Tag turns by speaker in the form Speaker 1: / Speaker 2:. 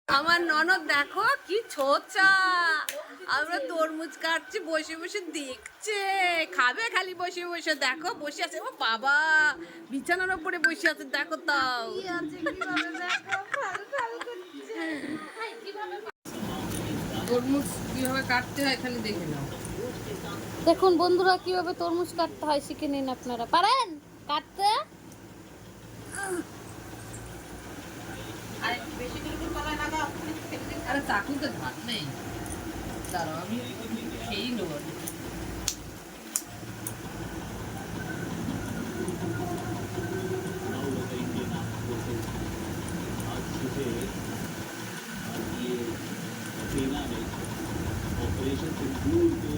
Speaker 1: আমার ননদ দেখো কি ছোচা, আমরা তরমুজ কাটছি বসে বসে দেখছে, খাবে খালি বসে বসে। দেখো বসে আছে, ও বাবা বিছানার উপরে বসে আছে, দেখো তাও। তরমুজ কিভাবে কাটতে হয় এখানে দেখে নাও।
Speaker 2: দেখুন বন্ধুরা কিভাবে তরমুজ কাটতে হয় শিখে নিন। আপনারা পারেন কাটতে?
Speaker 1: আরে চাকুতে ভাত নেই, দাঁড়াও আমি খেয়েই নেবো।
Speaker 3: सेना ने ऑपरेशन सिंदूर को